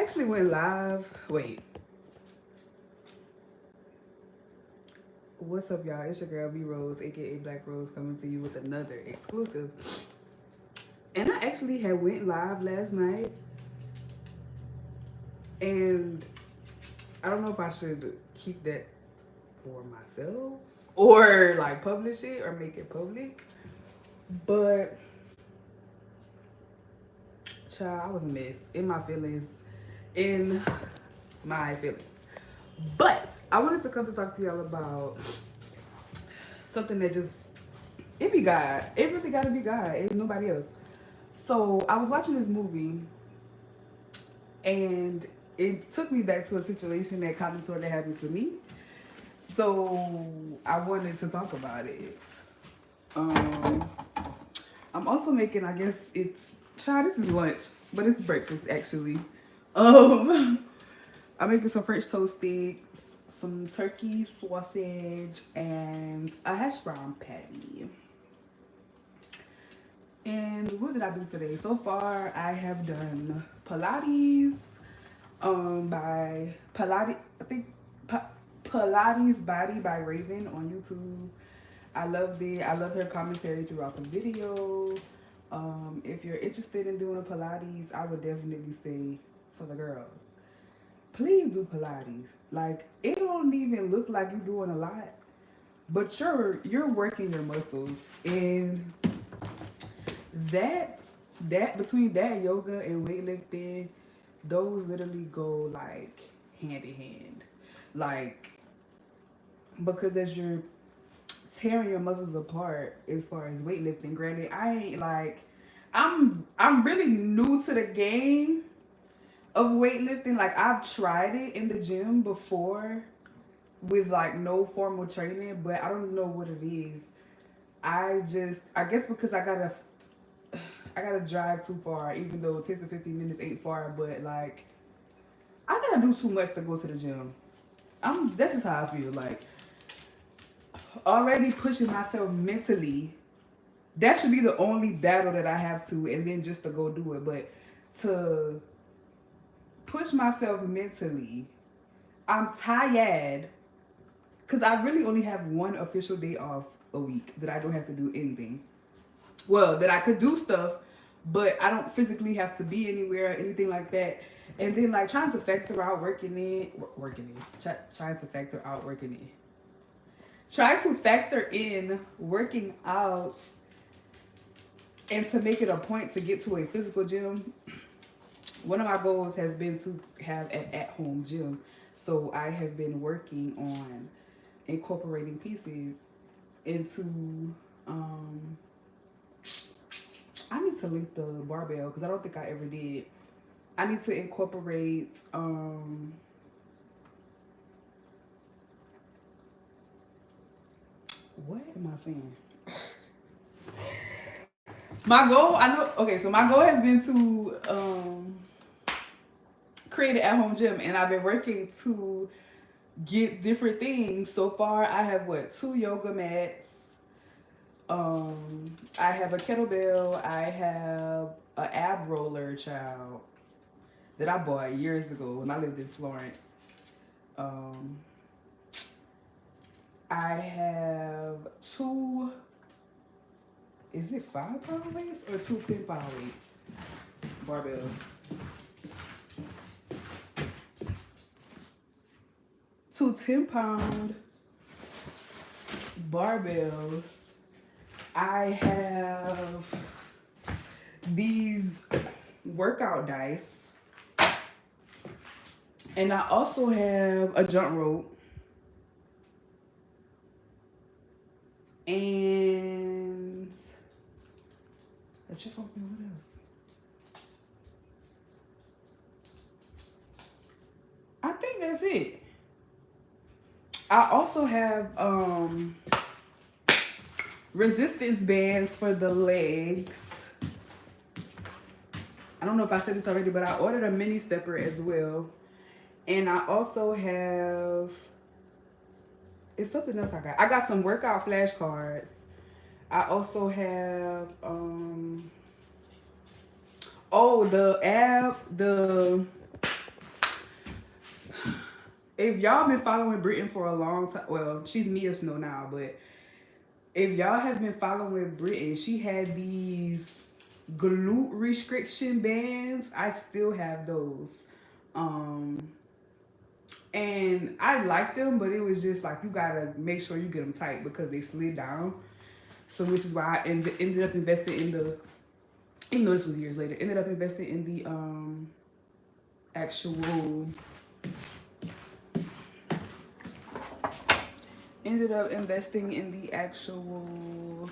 actually went live. Wait, what's up, y'all? It's your girl B Rose, aka Black Rose, coming to you with another exclusive. And I actually had went live last night, and I don't know if I should keep that for myself or like publish it or make it public. But child, I was a mess in my feelings, in my feelings. But I wanted to come to talk to y'all about something that just it be God. It really gotta be God. It's nobody else. So I was watching this movie and it took me back to a situation that kind of sort of happened to me. So I wanted to talk about it. Um, I'm also making, I guess it's, child, this is lunch, but it's breakfast actually. Um, I'm making some French toast sticks, some turkey sausage, and a hash brown patty. And what did I do today? So far, I have done Pilates, by Pilates, I think Pilates Body by Raven on YouTube. I loved it. I loved her commentary throughout the video. If you're interested in doing Pilates, I would definitely say for the girls, please do Pilates. Like it don't even look like you're doing a lot, but you're working your muscles, and that that between that yoga and weightlifting, those literally go like hand in hand. Like because as you're tearing your muscles apart as far as weightlifting, granted, I ain't like I'm really new to the game of weightlifting. Like I've tried it in the gym before with like no formal training, but I don't know what it is. I guess because I gotta drive too far, even though 10 to 15 minutes ain't far, but like I gotta do too much to go to the gym. That's just how I feel. Like already pushing myself mentally, that should be the only battle that I have to, and then just to go do it. But to push myself mentally, I'm tired because I really only have one official day off a week that I don't have to do anything. Well, that I could do stuff, but I don't physically have to be anywhere or anything like that. And then like trying to factor out trying to factor out working in. Try to factor in working out and to make it a point to get to a physical gym. One of my goals has been to have an at-home gym. So I have been working on incorporating pieces into I need to link the barbell because I don't think I ever did. I need to incorporate what am I saying? My goal, I know, okay, so my goal has been to create an at-home gym, and I've been working to get different things. So far, I have what, 2 yoga mats. I have a kettlebell. I have an ab roller, child, that I bought years ago when I lived in Florence. Um, I have two. Is it 5 pound weights or two 10 pound weights? Barbells. Two 10 pound barbells. I have these workout dice. And I also have a jump rope. And check out what else. I think that's it. I also have resistance bands for the legs. I don't know if I said this already, but I ordered a mini stepper as well. And I also have, it's something else I got. I got some workout flashcards. I also have oh, the if y'all been following Britain for a long time, well, she's Mia Snow now, but if y'all have been following Britain, she had these glute restriction bands. I still have those. Um, and I liked them, but it was just like you gotta make sure you get them tight because they slid down. So which is why I ended up investing in the. Even though this was years later, ended up investing in the actual. Ended up investing in the actual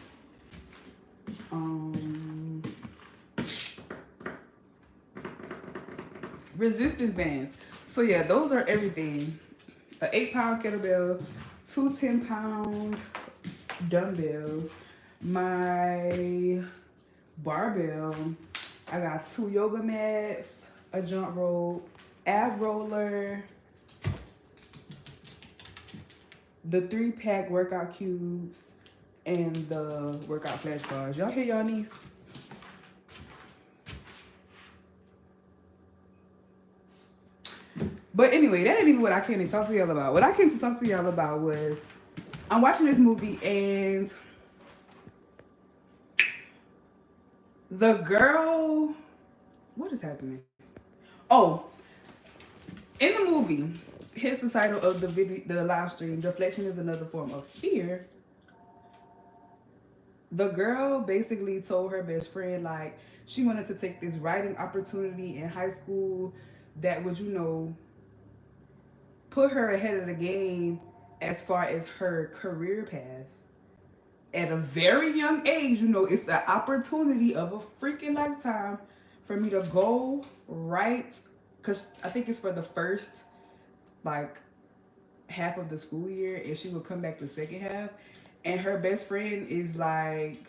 resistance bands. So yeah, those are everything. An 8-pound kettlebell, two 10-pound dumbbells, my barbell. I got 2 yoga mats, a jump rope, ab roller, the 3-pack workout cubes, and the workout flashcards. Y'all hear y'all niece? But anyway, that ain't even what I came to talk to y'all about. What I came to talk to y'all about was I'm watching this movie and the girl, what is happening? Oh, in the movie, here's the title of the video, the live stream. Deflection is another form of fear. The girl basically told her best friend like she wanted to take this writing opportunity in high school that would, you know, put her ahead of the game as far as her career path. At a very young age, you know, it's the opportunity of a freaking lifetime for me to go right, because I think it's for the first like half of the school year, and she would come back the second half, and her best friend is like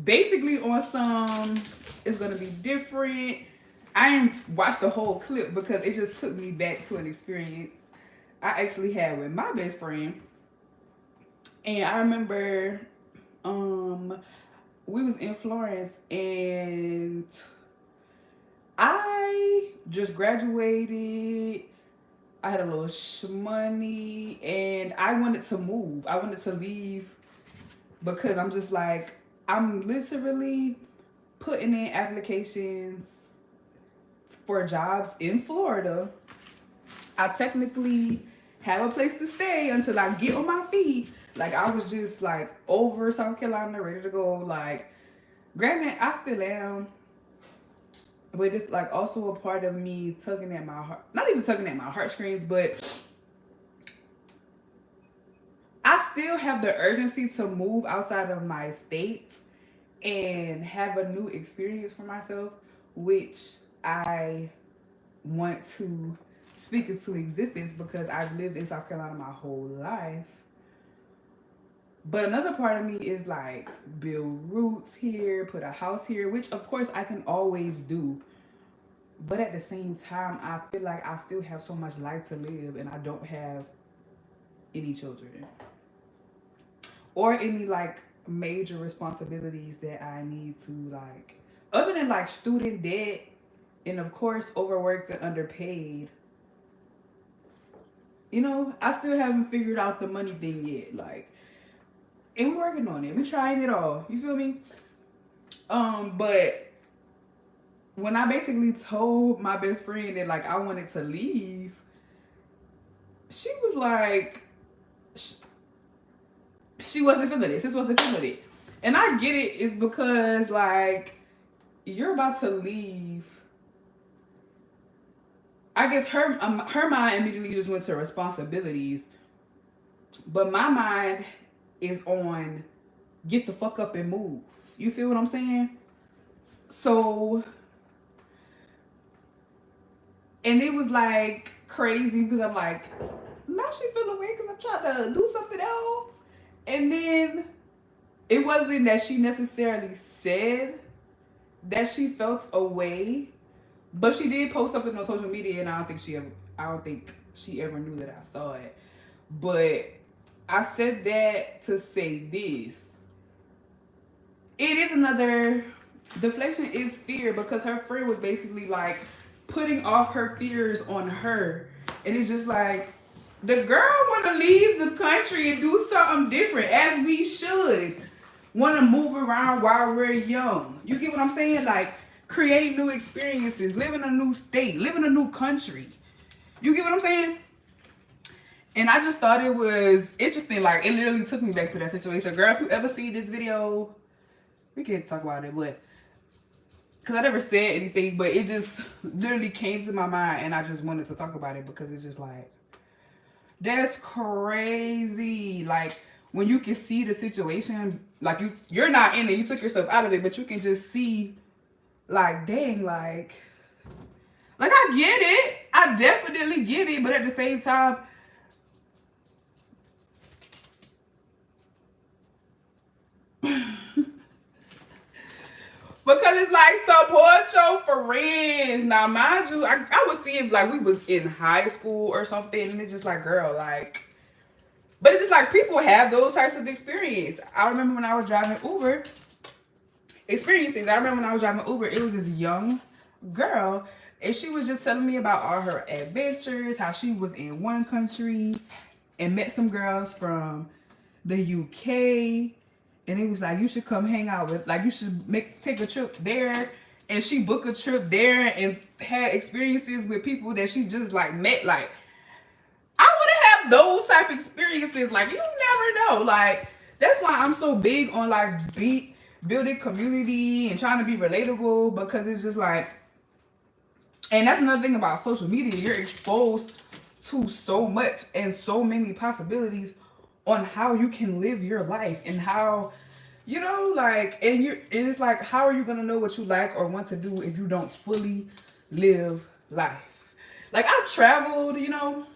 basically on some it's gonna be different. I didn't watch the whole clip because it just took me back to an experience I actually had with my best friend. And I remember we was in Florence and I just graduated. I had a little money and I wanted to move. I wanted to leave because I'm just like, I'm literally putting in applications for jobs in Florida. I technically have a place to stay until I get on my feet. Like I was just like over South Carolina, ready to go. Like, granted, I still am, but it's like also a part of me tugging at my heart. Not even tugging at my heartstrings, but I still have the urgency to move outside of my state and have a new experience for myself, which I want to speak into existence because I've lived in South Carolina my whole life. But another part of me is like build roots here, put a house here, which of course I can always do. But at the same time, I feel like I still have so much life to live and I don't have any children or any like major responsibilities that I need to like, other than like student debt and of course overworked and underpaid. You know, I still haven't figured out the money thing yet. Like, and we're working on it. We're trying it all. You feel me? But when I basically told my best friend that like I wanted to leave, she was like, she wasn't feeling it. Sis wasn't feeling it. And I get it. It's because like you're about to leave. I guess her mind immediately just went to responsibilities, but my mind is on get the fuck up and move. You feel what I'm saying? So, and it was like crazy because I'm like, now she feel away because I'm trying to do something else. And then it wasn't that she necessarily said that she felt away, but she did post something on social media, and I don't think she ever knew that I saw it. But I said that to say this. It is another deflection is fear because her friend was basically like putting off her fears on her. And it's just like, the girl want to leave the country and do something different, as we should. Want to move around while we're young. You get what I'm saying? Like, create new experiences, live in a new state, live in a new country. You get what I'm saying? And I just thought it was interesting. Like, it literally took me back to that situation. Girl, if you ever see this video, we can talk about it, but because I never said anything, but it just literally came to my mind, and I just wanted to talk about it because it's just like, that's crazy. Like, when you can see the situation, like, you're not in it, you took yourself out of it, but you can just see, like, dang, like I get it. I definitely get it, but at the same time, because it's like, support your friends. Now, mind you, I would see if like we was in high school or something, and it's just like, girl, like, but it's just like people have those types of experience. I remember when I was driving Uber, experiences. I remember when I was driving Uber, it was this young girl, and she was just telling me about all her adventures, how she was in one country and met some girls from the UK. And it was like, you should come hang out with, like, you should take a trip there. And she booked a trip there and had experiences with people that she just like met. Like, I want to have those type of experiences. Like, you never know. Like, that's why I'm so big on like building community and trying to be relatable, because it's just like, and that's another thing about social media. You're exposed to so much and so many possibilities on how you can live your life, and how, you know, like, and it's like, how are you gonna know what you like or want to do if you don't fully live life? Like, I've traveled, you know,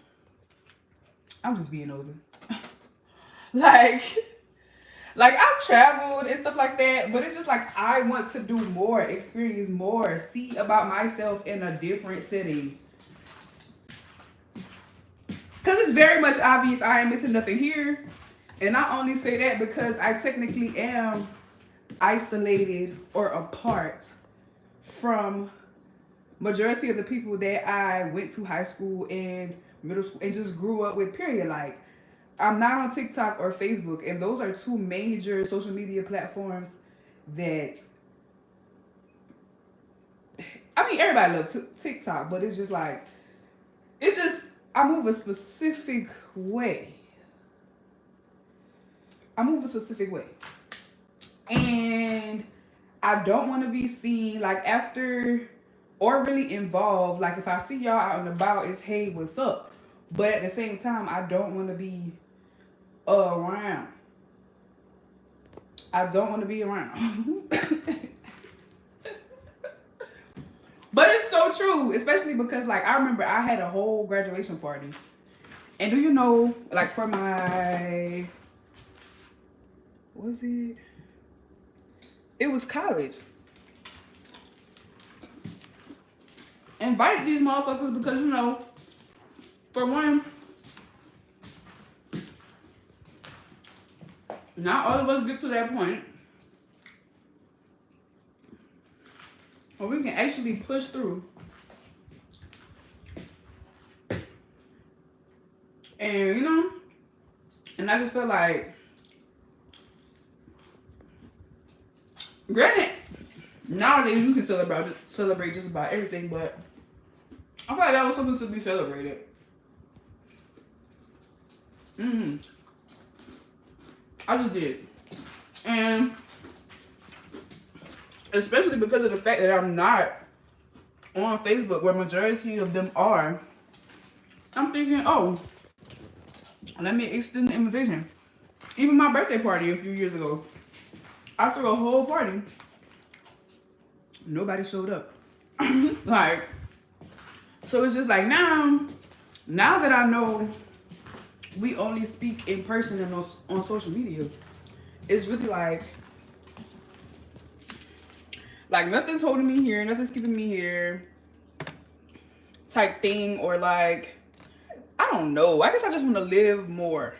I'm just being nosy. like I've traveled and stuff like that, but it's just like, I want to do more, experience more, see about myself in a different setting. Because it's very much obvious I ain't missing nothing here. And I only say that because I technically am isolated or apart from majority of the people that I went to high school and middle school and just grew up with, period. Like, I'm not on TikTok or Facebook, and those are two major social media platforms that, I mean, everybody loves TikTok, but it's just like, it's just, I move a specific way. And I don't want to be seen like after or really involved. Like, if I see y'all out and about, it's, hey, what's up? But at the same time, I don't want to be around. I don't want to be around. But it's so true, especially because, like, I remember I had a whole graduation party. And do you know, like, for my, was it? It was college. Invited these motherfuckers because, you know, for one, not all of us get to that point where we can actually push through. And, you know, and I just felt like, granted, nowadays you can celebrate just about everything, but I felt like that was something to be celebrated. I just did. And especially because of the fact that I'm not on Facebook, where majority of them are, I'm thinking, oh, let me extend the invitation. Even my birthday party a few years ago, I threw a whole party. Nobody showed up. Like, so it's just like, now that I know we only speak in person and on social media, it's really like nothing's holding me here, nothing's keeping me here type thing. Or like, I don't know, I guess I just want to live more.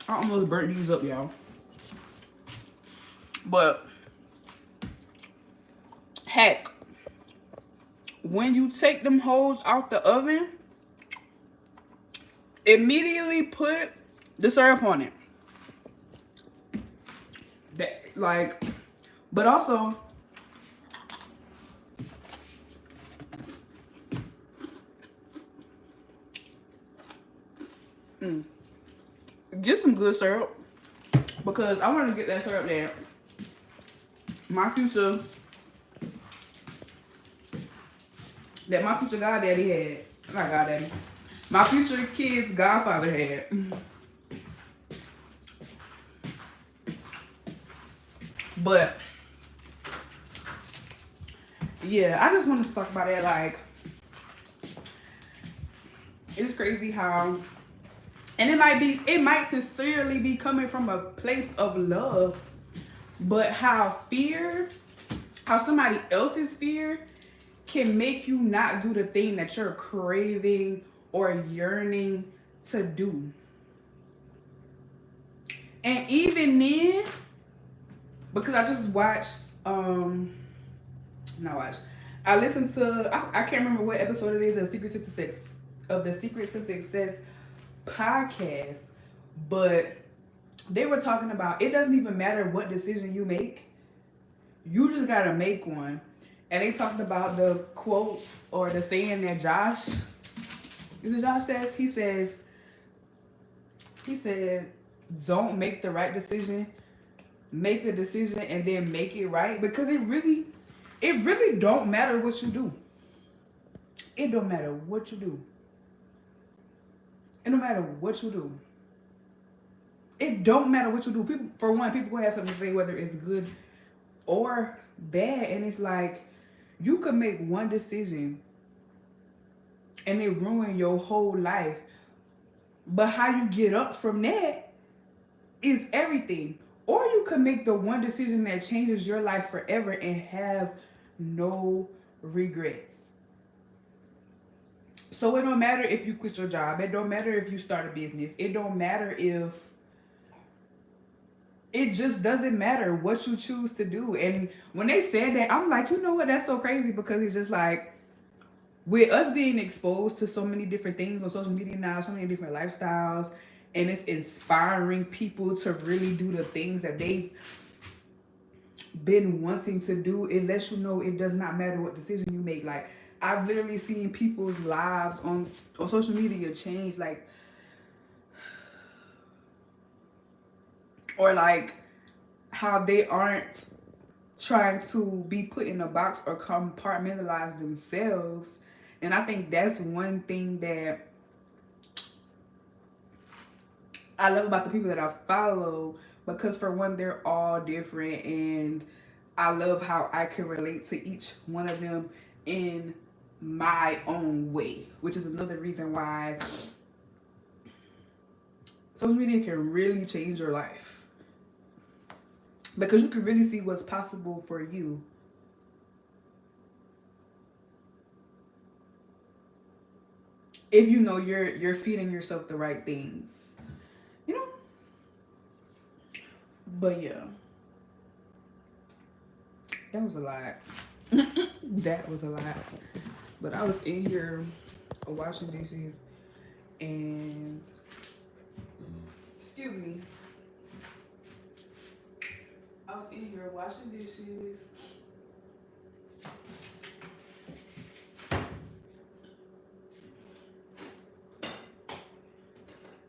I almost burnt these up, y'all. But hack. When you take them hoes out the oven, immediately put the syrup on it. That, like, but also, get some good syrup, because I want to get that syrup there. My future goddaddy had. Not goddaddy. My future kid's godfather had. But yeah, I just wanted to talk about it. Like, it's crazy how, and it might sincerely be coming from a place of love, but how somebody else's fear can make you not do the thing that you're craving or yearning to do. And even then, because I just watched, I listened to, I can't remember what episode it is of the Secret to Success podcast, but they were talking about, it doesn't even matter what decision you make, you just gotta make one. And they talked about the quote or the saying that Josh says. He said, don't make the right decision, make the decision and then make it right. Because it really don't matter what you do. It don't matter what you do. It don't matter what you do. It don't matter what you do. People will have something to say whether it's good or bad. And it's like, you could make one decision and it ruin your whole life. But how you get up from that is everything. Or you could make the one decision that changes your life forever and have no regrets. So it don't matter if you quit your job. It don't matter if you start a business. It don't matter if... It just doesn't matter what you choose to do. And when they said that, I'm like, you know what? That's so crazy, because it's just like, with us being exposed to so many different things on social media now, so many different lifestyles, and it's inspiring people to really do the things that they've been wanting to do. It lets you know it does not matter what decision you make. Like, I've literally seen people's lives on social media change, like, or like how they aren't trying to be put in a box or compartmentalize themselves. And I think that's one thing that I love about the people that I follow, because for one, they're all different, and I love how I can relate to each one of them in my own way, which is another reason why social media can really change your life. Because you can really see what's possible for you. If you know you're feeding yourself the right things. You know? But yeah. That was a lot. That was a lot. But I was in here washing dishes and... Excuse me. I was in here washing dishes.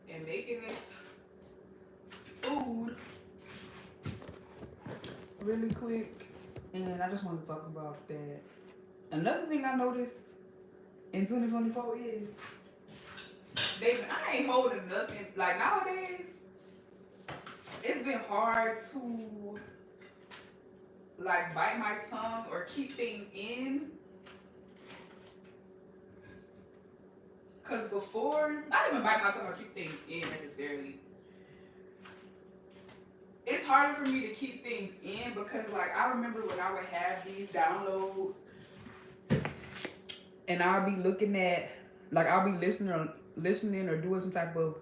And making this food really quick. And I just want to talk about that. Another thing I noticed in 2024 is, baby, I ain't holding nothing. Like, nowadays, it's been hard to like bite my tongue or keep things in. Cause before, I didn't even bite my tongue or keep things in necessarily. It's harder for me to keep things in because, like, I remember when I would have these downloads and I'll be looking at, like, I'll be listening or doing some type of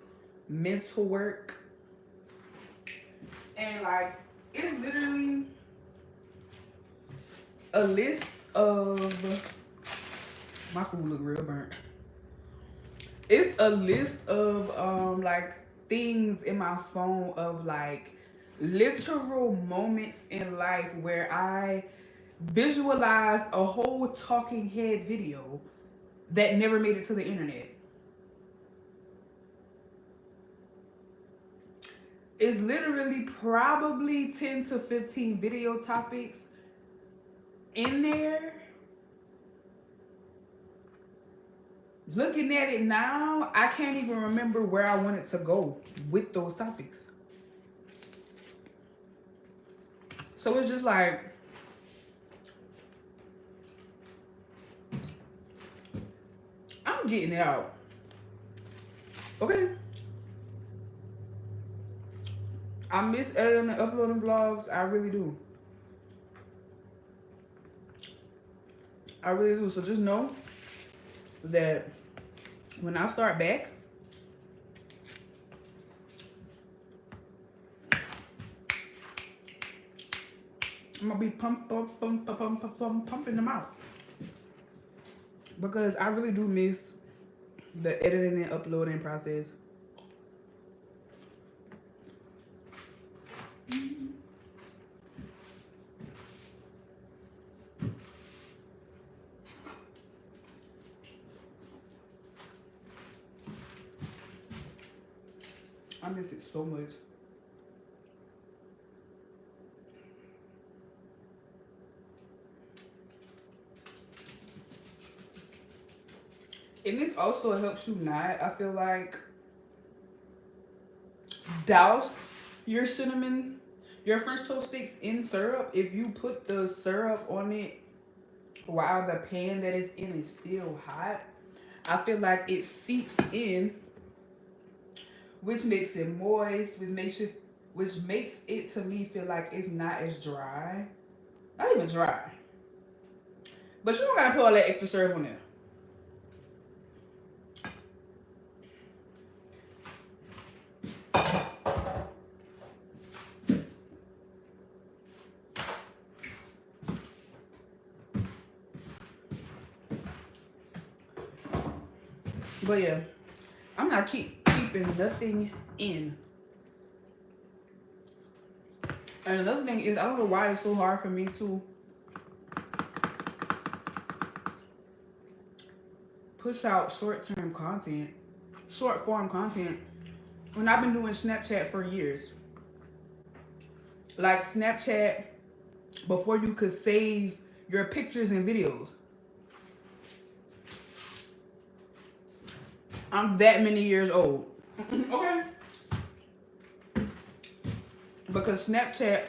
mental work. And, like, it's literally a list of, my food look real burnt. It's a list of like things in my phone of like literal moments in life where I visualized a whole talking head video that never made it to the internet. It's literally probably 10 to 15 video topics in there. Looking at it now, I can't even remember where I wanted to go with those topics. So it's just like, I'm getting it out. Okay. I miss editing and uploading vlogs. I really do. I really do. So just know that when I start back, I'm gonna be pumping them out, because I really do miss the editing and uploading process. I miss it so much. And this also helps you not, I feel like, douse your cinnamon, your French toast sticks in syrup. If you put the syrup on it while the pan that it's in is still hot, I feel like it seeps in, which makes it moist, which makes it to me feel like it's not as dry. Not even dry. But you don't gotta put all that extra syrup on there. But yeah, I'm not keeping nothing in. And another thing is, I don't know why it's so hard for me to push out short-term content, short-form content, when I've been doing Snapchat for years. Like Snapchat, before you could save your pictures and videos. I'm that many years old. Okay. Because Snapchat,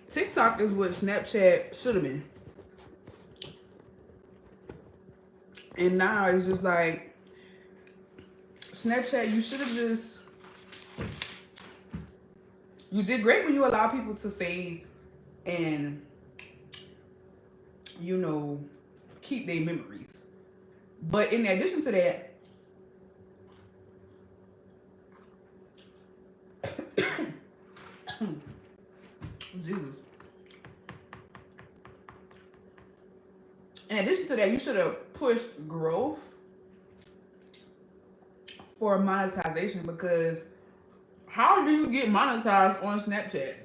TikTok is what Snapchat should have been. And now it's just like, Snapchat, you should have just, you did great when you allow people to save and, you know, keep their memories. But in addition to that, Jesus. In addition to that, you should have pushed growth for monetization, because how do you get monetized on Snapchat?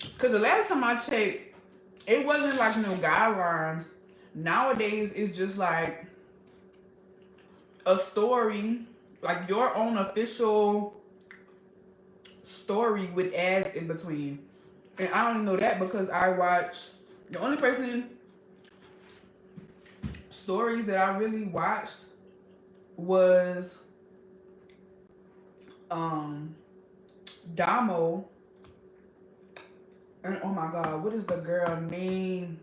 Because the last time I checked, it wasn't like no guidelines. Nowadays, it's just like a story, like your own official story with ads in between. And I don't know that because I watch, the only person stories that I really watched was Damo, and oh my god, what is the girl name?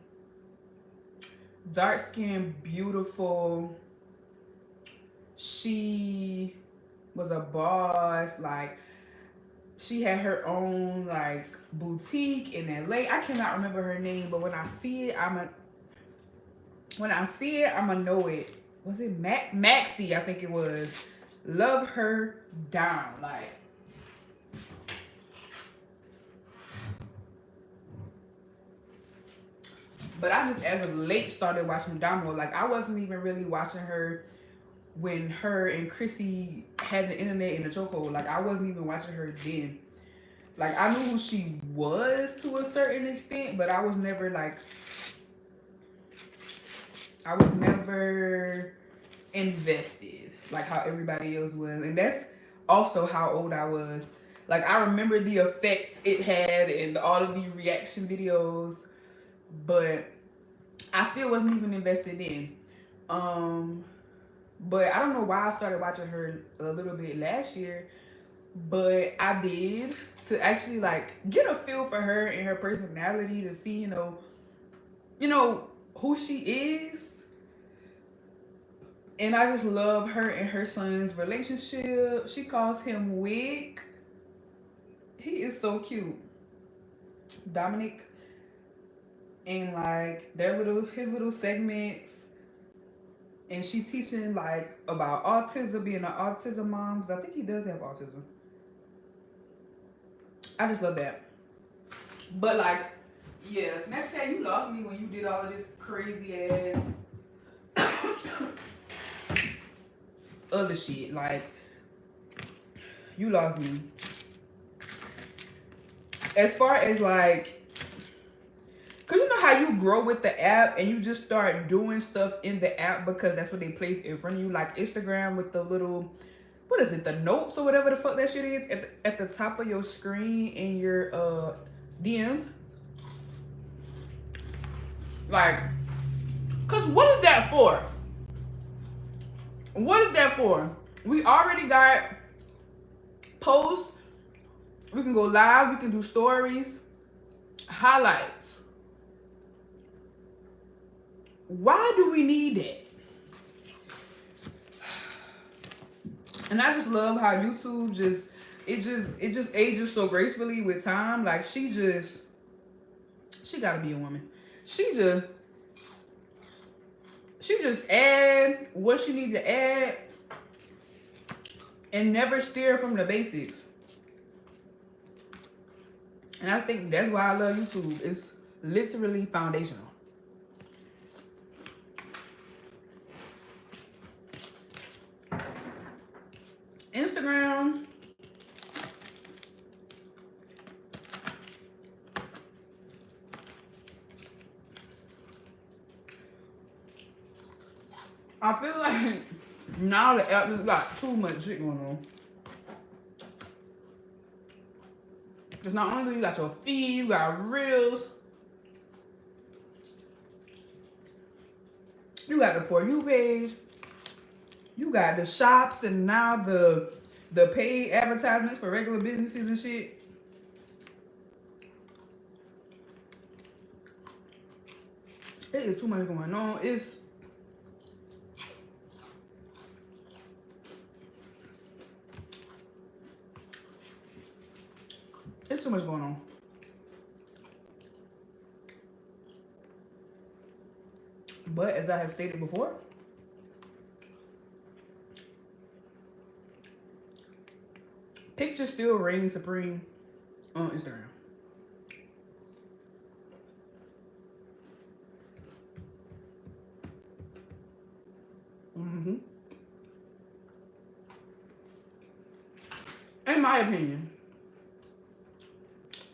Dark skin, beautiful. She was a boss, like she had her own like boutique in LA. I cannot remember her name, but when I see it, I'ma know it. Was it Maxie? I think it was. Love her down. Like, But I just as of late started watching Damo. Like I wasn't even really watching her when her and Chrissy had the internet in the chokehold. Like I wasn't even watching her then. Like I knew who she was to a certain extent, but I was never invested like how everybody else was. And that's also how old I was. Like I remember the effect it had and all of the reaction videos, but I still wasn't even invested in. Um but I don't know why I started watching her a little bit last year, but I did to actually like get a feel for her and her personality to see, who she is. And I just love her and her son's relationship. She calls him Wig. He is so cute. Dominic, and like his little segments, and she teaching like about autism, being an autism mom. 'Cause I think he does have autism. I just love that. But like, yeah, Snapchat, you lost me when you did all of this crazy ass other shit. Like, you lost me. As far as like, cause you know how you grow with the app and you just start doing stuff in the app because that's what they place in front of you. Like Instagram with the little, what is it, the notes or whatever the fuck that shit is at the top of your screen in your DMs. Like, cause what is that for? What is that for? We already got posts. We can go live. We can do stories, highlights. Why do we need it? And I just love how YouTube just ages so gracefully with time. Like she gotta be a woman. She just add what she need to add and never steer from the basics. And I think that's why I love YouTube. It's literally foundational. Instagram, I feel like now the app just got too much shit going on. Because not only do you got your feed, you got reels, you got the For You page, you got the shops, and now the paid advertisements for regular businesses and shit. It is too much going on. It's too much going on. But as I have stated before, picture still reigns supreme on Instagram. Mm-hmm. In my opinion,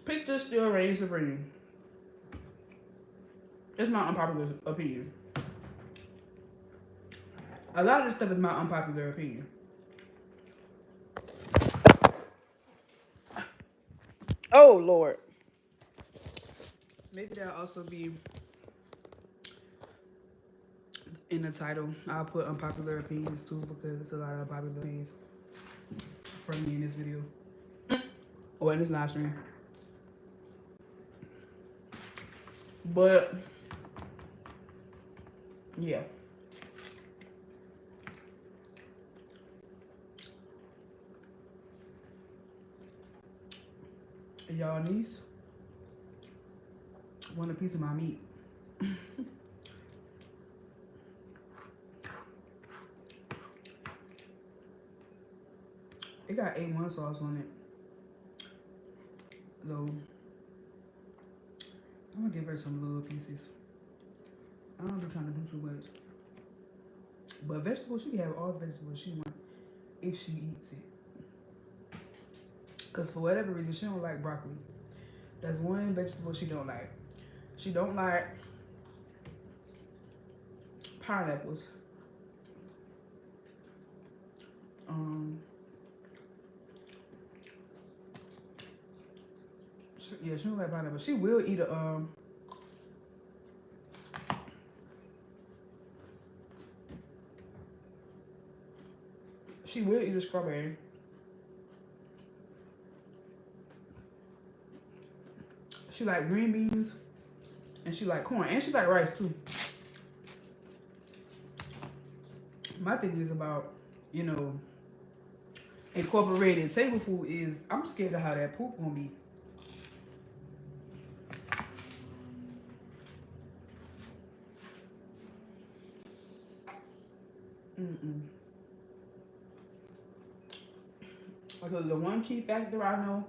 picture still reigns supreme. It's my unpopular opinion. A lot of this stuff is my unpopular opinion. Oh Lord. Maybe that'll also be in the title. I'll put unpopular opinions too because it's a lot of unpopular opinions from me in this video or in this live stream. But yeah. Y'all niece want a piece of my meat. It got A1 sauce on it. So I'm gonna give her some little pieces. I don't be trying to do too much. But vegetables, she can have all the vegetables she wants if she eats it. Because for whatever reason, she don't like broccoli. That's one vegetable she don't like. She don't like pineapples. Yeah, she don't like pineapple. She will eat a she will eat a strawberry. She like green beans, and she like corn, and she like rice too. My thing is about, you know, incorporating table food is I'm scared of how that poop gonna be. Because the one key factor I know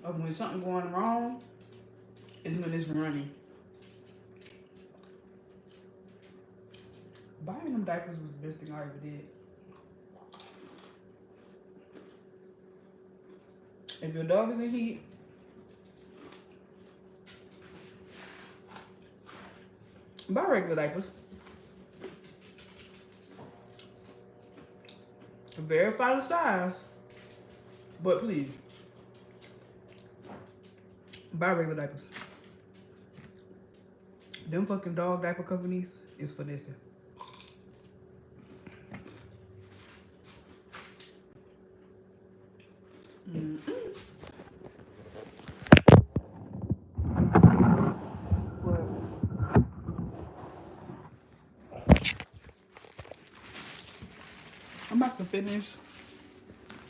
of when something going wrong is when it's running. Buying them diapers was the best thing I ever did. If your dog is in heat, buy regular diapers. Verify the size, but please buy regular diapers. Them fucking dog diaper companies is finessing. I'm about to finish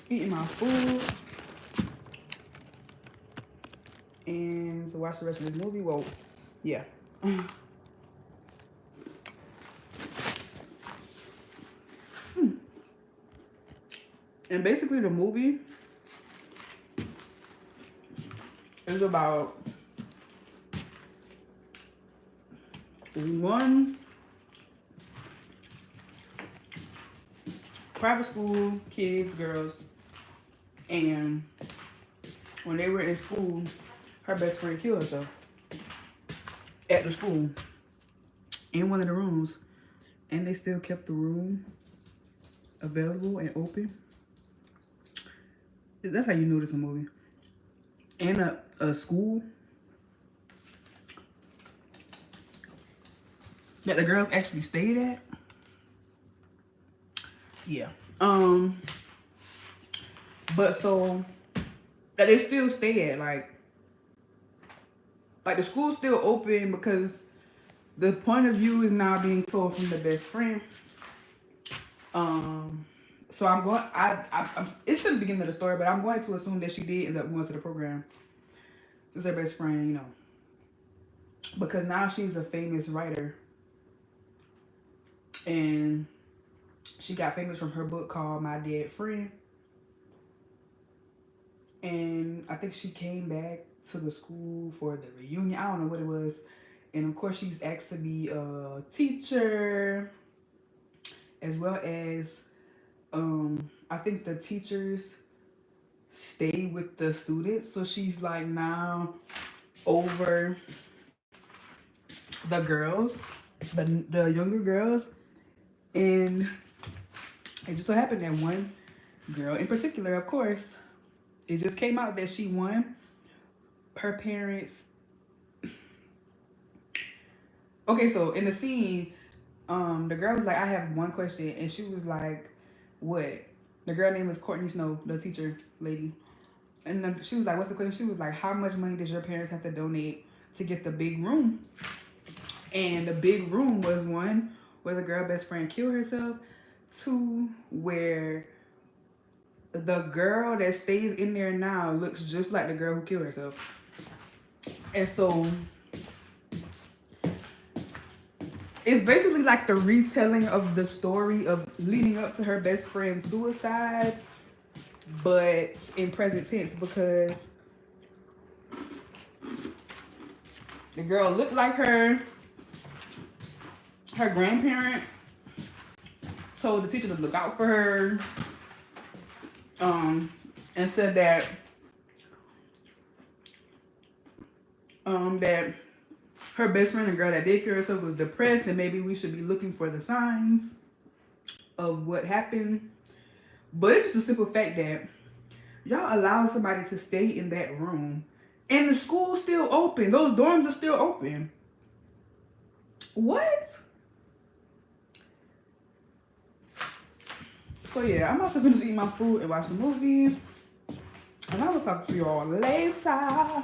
eating my food and to watch the rest of this movie. Well, yeah. And basically the movie is about one private school kids, girls, and when they were in school, her best friend killed herself at the school in one of the rooms, and they still kept the room available and open. That's how you know this a movie. And a school that the girls actually stayed at. Yeah. But so that they still stay at, like the school's still open because the point of view is now being told from the best friend. So I'm going. I'm. It's in the beginning of the story, but I'm going to assume that she did end up going to the program. Just her best friend, you know, because now she's a famous writer, and she got famous from her book called My Dead Friend. And I think she came back to the school for the reunion. I don't know what it was. And of course, she's asked to be a teacher, as well as I think the teachers stay with the students. So she's like now over the girls, the younger girls. And it just so happened that one girl in particular, of course, it just came out that she won. Her parents. Okay, so in the scene, the girl was like, I have one question. And she was like, what? The girl name was Courtney Snow, the teacher lady. And she was like, what's the question? She was like, how much money does your parents have to donate to get the big room? And the big room was one where the girl best friend killed herself. Two, where the girl that stays in there now looks just like the girl who killed herself. And so it's basically like the retelling of the story of leading up to her best friend's suicide, but in present tense, because the girl looked like her, her grandparent told the teacher to look out for her, and said that that her best friend, the girl that did kill herself, was depressed, and maybe we should be looking for the signs of what happened. But it's just a simple fact that y'all allow somebody to stay in that room, and the school's still open. Those dorms are still open. What? So yeah, I'm about to finish eating my food and watch the movie. And I will talk to y'all later.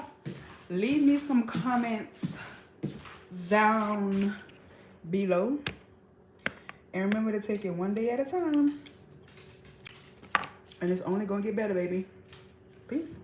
Leave me some comments down below. And remember to take it one day at a time. And it's only gonna get better, baby. Peace.